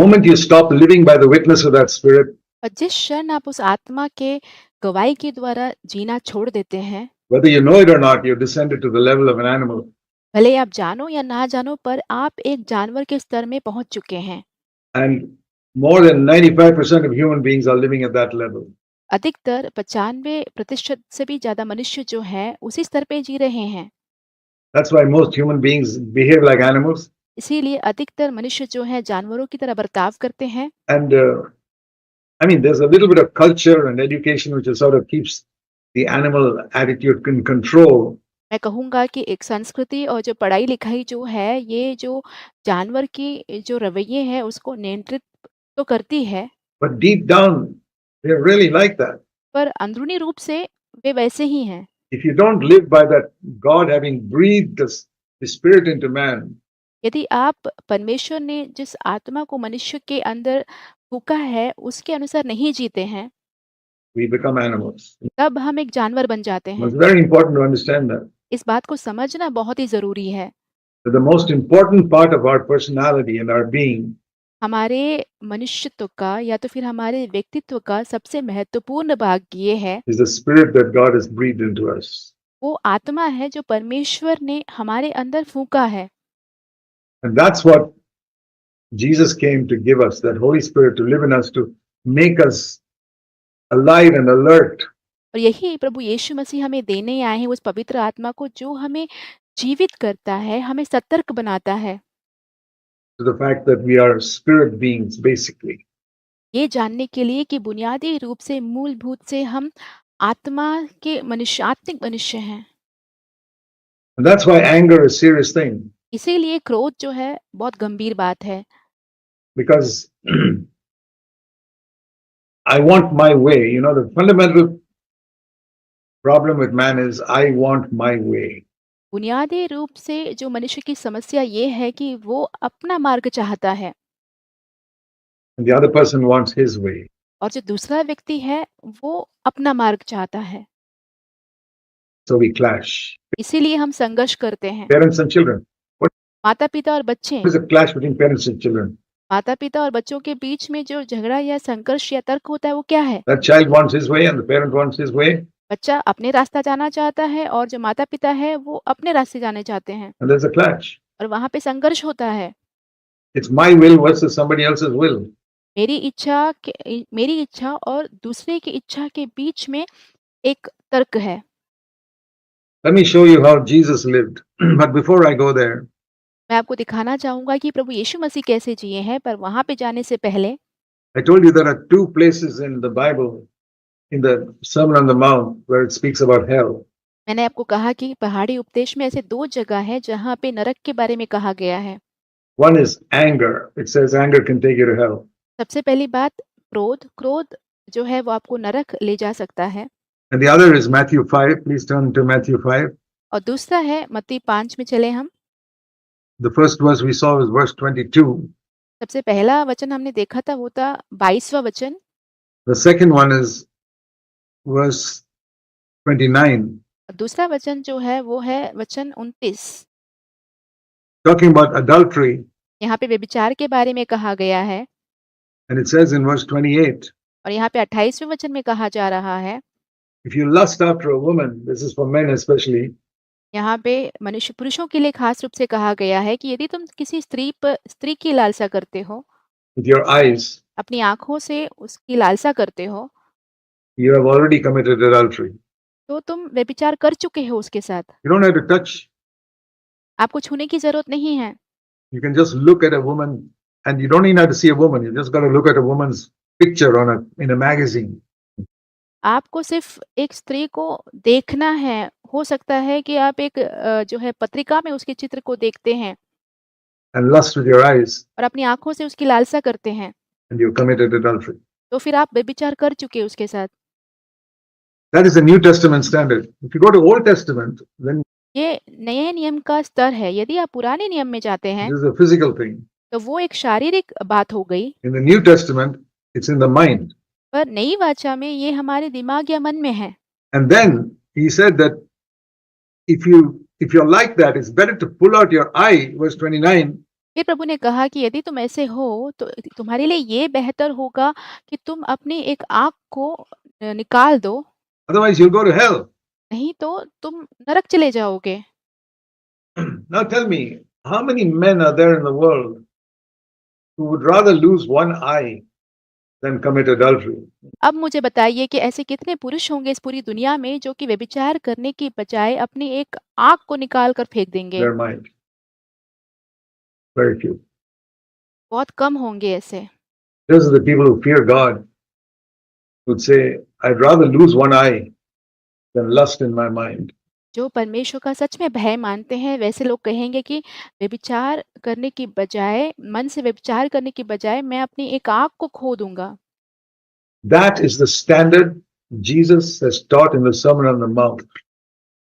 moment you stop living by the witness of that spirit, और जिस क्षण आप उस आत्मा के गवाही के द्वारा जीना छोड़ देते हैं, whether you know it or not, you've descended to the level of an animal. भले आप जानो या ना जानो, पर आप एक जानवर के स्तर में पहुंच चुके हैं। And more than 95% of human beings are living at that level. अधिकतर 95% से भी ज्यादा मनुष्य जो है उसी स्तर पे जी रहे हैं। That's why most human beings behave like animals. इसीलिए अधिकतर मनुष्य जो है जानवरों की तरह बर्ताव करते हैं। And I mean, there's a little bit of culture and education which sort of keeps the animal attitude in control. मैं कहूँगा कि एक संस्कृति और जो पढ़ाई लिखाई जो है, ये जो जानवर की जो रवैये है उसको नियंत्रित तो करती है, But deep down, they're really like that. पर अंदरूनी रूप से वे वैसे ही हैं। If you don't live by that God having breathed the spirit into man, यदि आप परमेश्वर ने जिस आत्मा को मनुष्य के अंदर फूँका है, उसके अनुसार नहीं जीते हैं, we become animals. तब हम एक जानवर बन जाते हैं। It's very important to understand that. इस बात को समझना बहुत ही ज़रूरी है। That the most important part of our personality and our being हमारे मनुष्यत्व का या तो फिर हमारे व्यक्तित्व का सबसे महत्वपूर्ण भाग ये है, is the spirit that God has breathed into us. वो आत्मा है जो परमेश्वर ने हमारे अंदर फूँका है। And that's what Jesus came to give us, that Holy Spirit to live in us, to make us alive and alert. और यही प्रभु यीशु मसीह हमें देने आए हैं, उस पवित्र आत्मा को जो हमें जीवित करता है, हमें सतर्क बनाता है। To the fact that we are spirit beings, basically. ये जानने के लिए कि बुनियादी रूप से मूलभूत से हम आत्मा के मनुष्य, आत्मिक मनुष्य हैं। And that's why anger is a serious thing. इसीलिए क्रोध जो है बहुत गंभीर बात है। Because I want my way. You know, the fundamental problem with man is I want my way. बुनियादी रूप से जो मनुष्य की समस्या ये है कि वो अपना मार्ग चाहता है And the other person wants his way. और जो दूसरा व्यक्ति है वो अपना मार्ग चाहता है। So we clash. इसीलिए हम संघर्ष करते हैं। Parents and children. What माता पिता और बच्चे, is a clash between parents and children? माता पिता और बच्चों के बीच में जो झगड़ा या संघर्ष या तर्क होता है वो क्या है? That child wants his way and the parent wants his way. बच्चा अपने रास्ता जाना चाहता है और जो माता पिता है वो अपने रास्ते जाने चाहते हैं, And there's a clash. और वहां पे संघर्ष होता है। It's my will versus somebody else's will. मेरी इच्छा और दूसरे की इच्छा के बीच में एक तर्क है। Let me show you how Jesus lived. But before I go there, मैं आपको दिखाना चाहूंगा कि प्रभु यीशु मसीह कैसे जिए हैं, पर वहां पे जाने से पहले I told you there are two places in the Bible, in the Sermon on the Mount, where it speaks about hell. मैंने आपको कहा कि पहाड़ी उपदेश में ऐसे 2 जगह है जहाँ पे नरक के बारे में कहा गया है। One is anger. It says anger can take you to hell. सबसे पहली बात क्रोध, क्रोध जो है वो आपको नरक ले जा सकता है। And the other is Matthew 5. Please turn to Matthew 5. और दूसरा है मत्ती 5 में चले हम। The first verse we saw was verse 22. सबसे पहला वचन हमने देखा था वो था 22वां वचन। The second one is verse 29, और दूसरा वचन जो है वो है वचन 29। talking about adultery. यहाँ पे व्यभिचार के बारे में कहा गया है। And it says in verse 28, और यहाँ पे 28वें वचन में कहा जा रहा है, if you lust after a woman, this is for men especially, यहाँ पे मनुष्य पुरुषों के लिए खास रूप से कहा गया है कि यदि तुम किसी स्त्री की लालसा करते हो, with your eyes, अपनी आंखों से उसकी लालसा करते हो, you have already committed adultery. तो तुम व्यभिचार कर चुके हो उसके साथ। You don't have to touch. आपको छूने की जरूरत नहीं है। You can just look at a woman, and you don't even have to see a woman. You just got to look at a woman's picture in a magazine. आपको सिर्फ एक स्त्री को देखना है। हो सकता है कि आप एक जो है पत्रिका में उसके चित्र को देखते हैं And lust with your eyes, और अपनी आंखों से उसकी लालसा करते हैं, and you committed adultery. तो फिर आप व्यभिचार कर चुके उसके साथ। That is the New Testament standard. If you go to Old Testament, then ये नए नियम का स्तर है। यदि आप पुराने नियम में जाते हैं this is a physical thing. तो वो एक शारीरिक बात हो गई, In the New Testament, it's in the mind. पर नई वाचा में ये हमारे दिमाग या मन में है। And then he said that if you're like that, it's better to pull out your eye, verse 29, फिर प्रभु ने कहा कि यदि तुम ऐसे हो तो तुम्हारे लिए ये बेहतर होगा कि तुम अपनी एक आँख को निकाल दो, Otherwise, you'll go to hell. नहीं तो तुम नरक चले जाओगे। Now tell me, how many men are there in the world who would rather lose one eye than commit adultery? अब मुझे बताइए कि ऐसे कितने पुरुष होंगे इस पूरी दुनिया में जो कि व्यभिचार करने की बजाय अपनी एक आँख को निकाल कर फेंक देंगे? Their mind. Very few. बहुत कम होंगे ऐसे। Those are the people who fear God, would say, I'd rather lose one eye than lust in my mind. जो परमेश्वर का सच में भय मानते हैं वैसे लोग कहेंगे कि व्यभिचार करने की बजाय मन से व्यभिचार करने की बजाय मैं अपनी एक आँख को खो दूँगा। That is the standard Jesus has taught in the Sermon on the Mount.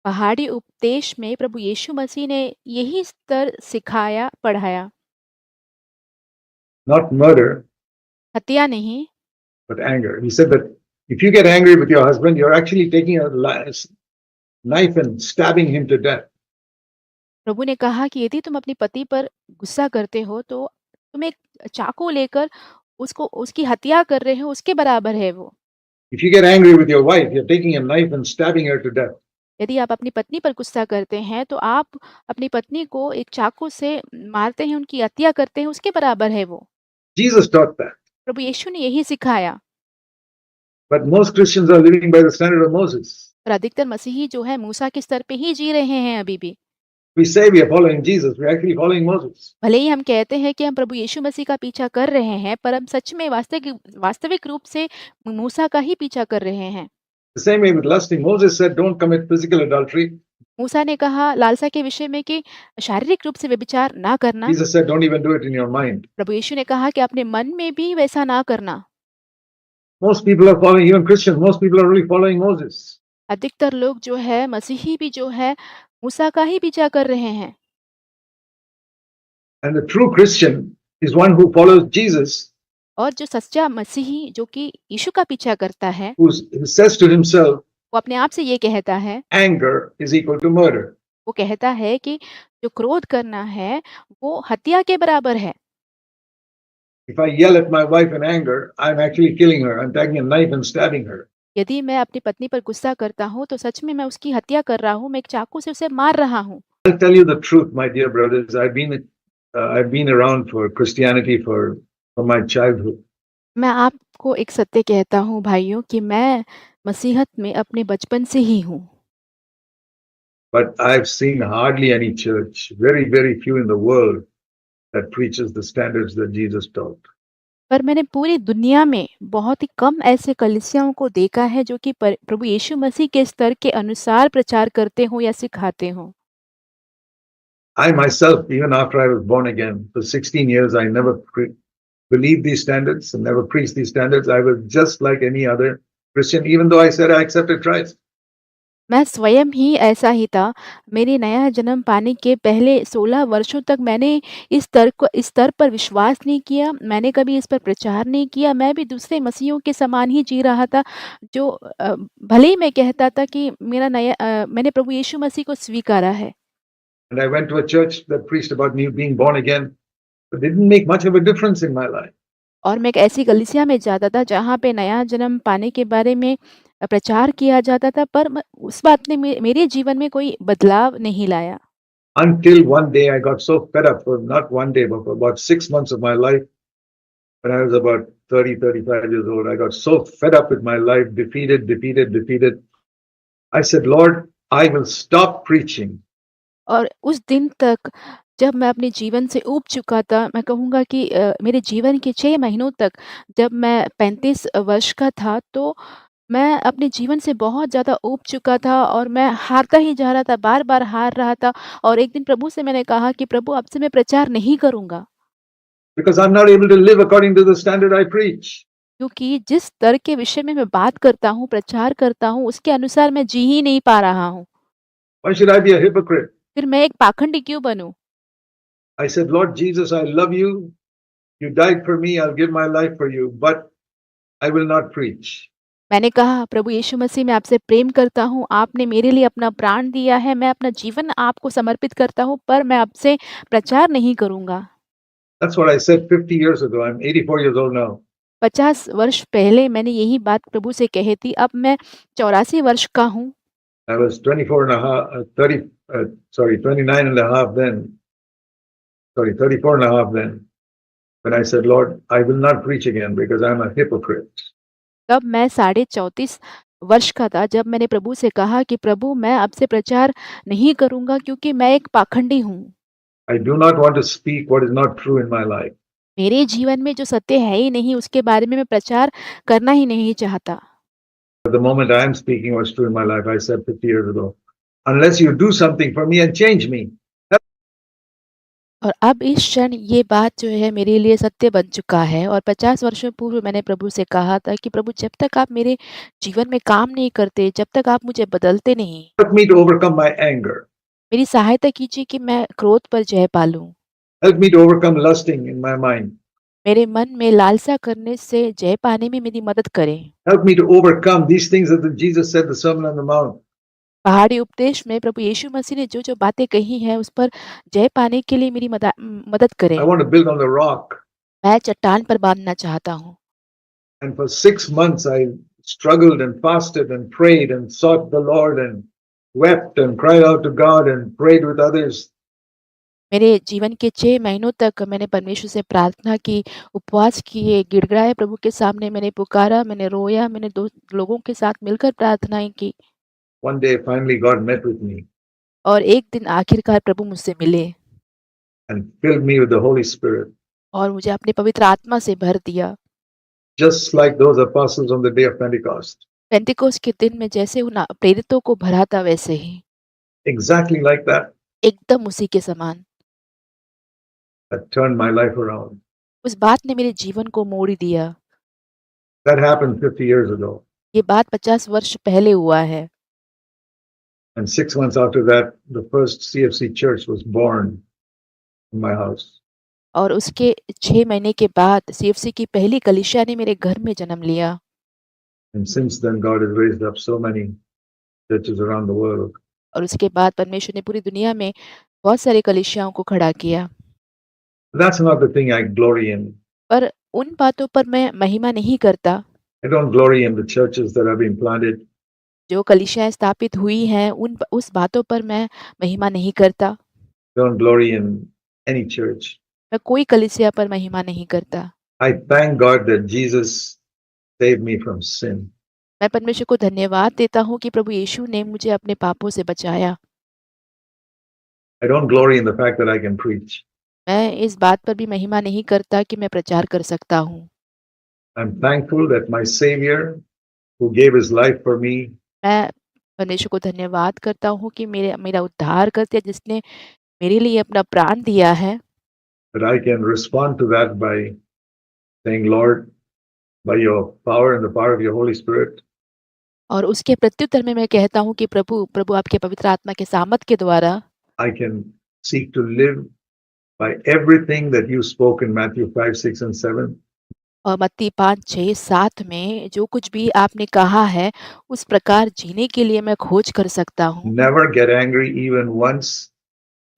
पहाड़ी उपदेश में प्रभु यीशु मसीह ने यही स्तर सिखाया, पढ़ाया। Not murder, हत्या नहीं, but anger. He said that if you get angry with your husband, you're actually taking a knife and stabbing him to death. प्रभु ने कहा कि यदि तुम अपने पति पर गुस्सा करते हो तो तुम एक चाकू लेकर उसको उसकी हत्या कर रहे हो, उसके बराबर है वो। If you get angry with your wife, you're taking a knife and stabbing her to death. यदि आप अपनी पत्नी पर गुस्सा करते हैं तो आप अपनी पत्नी को एक चाकू से मारते हैं, उनकी हत्या करते हैं, उसके बराबर है वो। Jesus taught that. प्रभु यीशु ने यही सिखाया। But most Christians are living by the standard of Moses. और अधिकतर मसीही जो है मूसा के स्तर पे ही जी रहे हैं अभी भी। We say we are following Jesus, we're actually following Moses. भले ही हम कहते हैं कि हम प्रभु यीशु मसीह का पीछा कर रहे हैं, पर हम सच में वास्तविक रूप से मूसा का ही पीछा कर रहे हैं। The same way with lusting, Moses said, don't commit physical adultery. मूसा ने कहा लालसा के विषय में कि शारीरिक रूप से व्यभिचार ना करना। Jesus said, don't even do it in your mind. प्रभु यीशु ने कहा कि अपने मन में भी वैसा ना करना। Most people are following, even Christians, most people are really following Moses. अधिकतर लोग जो है मसीही भी जो है मूसा का ही पीछा कर रहे हैं। And the true Christian is one who follows Jesus, और जो सच्चा मसीही जो कि यीशु का पीछा करता है, who says to himself, वो अपने आप से ये कहता है, anger is equal to murder. वो कहता है कि जो क्रोध करना है वो हत्या के बराबर है। If I yell at my wife in anger, I'm actually killing her. I'm taking a knife and stabbing her. यदि मैं अपनी पत्नी पर गुस्सा करता हूँ तो सच में मैं उसकी हत्या कर रहा हूँ, मैं एक चाकू से उसे मार रहा हूँ। I'll tell you the truth, my dear brothers. I've been around for Christianity from my childhood. मैं आपको एक सत्य कहता हूँ भाइयों कि मैं मसीहत में अपने बचपन से ही हूँ। But I've seen hardly any church, very, very few in the world, that preaches the standards that Jesus taught. पर मैंने पूरी दुनिया में बहुत ही कम ऐसे कलीसियाओं को देखा है जो कि प्रभु यीशु मसीह के स्तर के अनुसार प्रचार करते हों या सिखाते हों। I myself, even after I was born again, for 16 years, I never believed these standards and never preached these standards. I was just like any other Christian, even though I said I accepted Christ. मैं स्वयं ही ऐसा ही था। मेरे नया जन्म पाने के पहले 16 वर्षों तक मैंने इस स्तर पर विश्वास नहीं किया, मैंने कभी इस पर प्रचार नहीं किया। मैं भी दूसरे मसीहियों के समान ही जी रहा था जो भले ही मैं कहता था कि मैंने प्रभु यीशु मसीह को स्वीकारा है। And I went to a church that preached about me being born again, but it didn't make much of a difference in my life. और मैं एक ऐसी कलीसिया में जाता था जहाँ पे नया जन्म पाने के बारे में प्रचार किया जाता था, पर उस बात ने मेरे जीवन में कोई बदलाव नहीं लाया। Until one day I got so fed up, for not one day, but for about 6 months of my life, when I was about 30, 35 years old, I got so fed up with my life, defeated. I said, Lord, I will stop preaching. और उस दिन तक जब मैं अपने जीवन से ऊब चुका था, मैं कहूँगा कि मेरे जीवन के 6 महीनों तक जब मैं 35 वर्ष का था, तो मैं अपने जीवन से बहुत ज़्यादा ऊब चुका था और मैं हारता ही जा रहा था, बार-बार हार रहा था। और एक दिन प्रभु से मैंने कहा कि प्रभु अब से मैं प्रचार नहीं करूँगा। Because I'm not able to live according to the standard I preach. क्योंकि जिस स्तर के विषय में मैं बात करता हूँ, प्रचार करता हूँ, उसके अनुसार मैं जी ही नहीं पा रहा हूँ। Why should I be a hypocrite? फिर मैं एक पाखंडी क्यों बनूँ? I said, Lord Jesus, I love you. You died for me. I'll give my life for you, but I will not preach. मैंने कहा प्रभु यीशु मसीह मैं आपसे प्रेम करता हूँ, आपने मेरे लिए अपना प्राण दिया है, मैं अपना जीवन आपको समर्पित करता हूँ, पर मैं आपसे प्रचार नहीं करूँगा। That's what I said 50 years ago. I'm 84 years old now. 50 वर्ष पहले मैंने यही बात प्रभु से कही थी, अब मैं 84 वर्ष का हूँ। I was 24 and a half, 30, sorry, 29 and a half then. Sorry, 34 and a half then. When I said, Lord, I will not preach again because I'm a hypocrite. तब मैं साढ़े 34 वर्ष का था जब मैंने प्रभु से कहा कि प्रभु मैं अब से प्रचार नहीं करूँगा क्योंकि मैं एक पाखंडी हूँ। I do not want to speak what is not true in my life. मेरे जीवन में जो सत्य है ही नहीं उसके बारे में मैं प्रचार करना ही नहीं चाहता। But the moment I am speaking what's true in my life, I said 50 years ago, unless you do something for me and change me. और अब इस क्षण ये बात जो है मेरे लिए सत्य बन चुका है और 50 वर्षों पूर्व मैंने प्रभु से कहा था कि प्रभु जब तक आप मेरे जीवन में काम नहीं करते, जब तक आप मुझे बदलते नहीं, Help me to overcome my anger. मेरी सहायता कीजिए कि मैं क्रोध पर जय पा लूँ। Help me to overcome lusting in my mind. मेरे मन में लालसा करने से जय पाने में मेरी मदद करें। Help me to overcome these things that Jesus said, the Sermon on the Mount. पहाड़ी उपदेश में प्रभु यीशु मसीह ने जो-जो बातें कही हैं उस पर जय पाने के लिए मेरी मदद I करें। want to build on the rock. मैं चट्टान पर बाँधना चाहता हूँ। And for 6 months, I struggled and fasted and prayed and sought the Lord and wept and cried out to God and prayed with others. मेरे जीवन के 6 महीनों तक मैंने परमेश्वर से प्रार्थना की, उपवास किए, गिड़गिड़ाए प्रभु के सामने मैंने पुकारा, मैंने रोया, मैंने 2 लोगों के साथ मिलकर प्रार्थनाएँ की One day, finally, God met with me और एक दिन आखिरकार प्रभु मुझसे मिले and filled me with the Holy Spirit, और मुझे अपने पवित्र आत्मा से भर दिया। just like those apostles on the day of Pentecost. पेंतिकोस्त के दिन में जैसे उन प्रेरितों को भरा था वैसे ही, Exactly like that. एकदम उसी के समान। That turned my life around. उस बात ने मेरे जीवन को मोड़ दिया। That happened 50 years ago. ये बात 50 वर्ष पहले हुआ है And 6 months after that, the first CFC church was born in my house. और उसके 6 महीने के बाद सीएफसी की पहली कलीसिया ने मेरे घर में जन्म लिया And since then, God has raised up so many churches around the world. और उसके बाद परमेश्वर ने पूरी दुनिया में बहुत सारी कलीसियाओं को खड़ा किया। That's not the thing I glory in. पर उन बातों पर मैं महिमा नहीं करता, I don't glory in the churches that have been planted. जो कलीसियाएँ स्थापित हुई हैं उस बातों पर मैं महिमा नहीं करता। Don't glory in any church. मैं कोई कलीसिया पर महिमा नहीं करता। I thank God that Jesus saved me from sin. मैं परमेश्वर को धन्यवाद देता हूँ कि प्रभु यीशु ने मुझे अपने पापों से बचाया। I don't glory in the fact that I can preach. मैं इस बात पर भी महिमा नहीं करता कि मैं प्रचार कर सकता हूँ। I'm thankful that my Savior, who gave his life for me, मैं परमेश्वर को धन्यवाद करता हूँ कि मेरा उद्धारकर्ता जिसने मेरे लिए अपना प्राण दिया है, that I can respond to that by saying, Lord, by your power and the power of your Holy Spirit, और उसके प्रत्युत्तर में मैं कहता हूँ कि प्रभु आपके पवित्र आत्मा के सामर्थ के द्वारा I can seek to live by everything that you spoke in Matthew 5, 6, and 7. और मत्ती 5, 6, 7 में जो कुछ भी आपने कहा है, उस प्रकार जीने के लिए मैं खोज कर सकता हूँ। Never get angry even once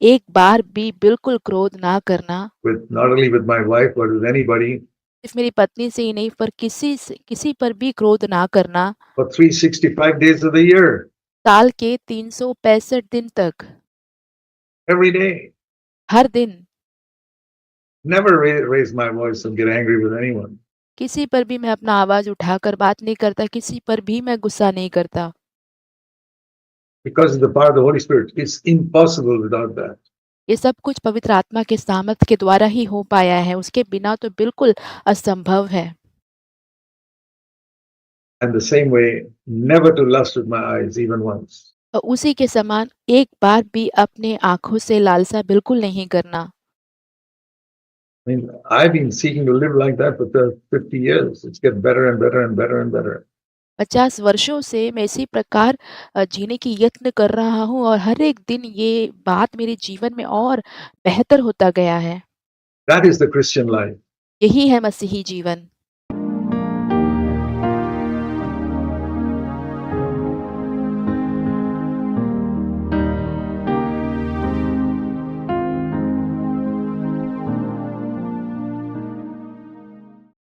एक बार भी बिल्कुल क्रोध ना करना, with not only with my wife but with anybody सिर्फ मेरी पत्नी से ही नहीं पर किसी पर भी क्रोध ना करना, for 365 days of the year, साल के 365 दिन तक, every day. हर दिन Never raise my voice and get angry with anyone. किसी पर भी मैं अपना आवाज़ उठाकर बात नहीं करता, किसी पर भी मैं गुस्सा नहीं करता। Because of the power of the Holy Spirit. It's impossible without that. ये सब कुछ पवित्र आत्मा के सामर्थ के द्वारा ही हो पाया है, उसके बिना तो बिल्कुल असंभव है। And the same way, never to lust with my eyes even once. और उसी के समान एक बार भी अपने आँखों से लालसा बिल्कुल नहीं करना। I mean, I've been seeking to live like that for the 50 years. It's get better and better and better and better. 50 वर्षों से मैं इसी प्रकार जीने की यत्न कर रहा हूँ और हर एक दिन ये बात मेरे जीवन में और बेहतर होता गया है। That is the Christian life. यही है मसीही जीवन।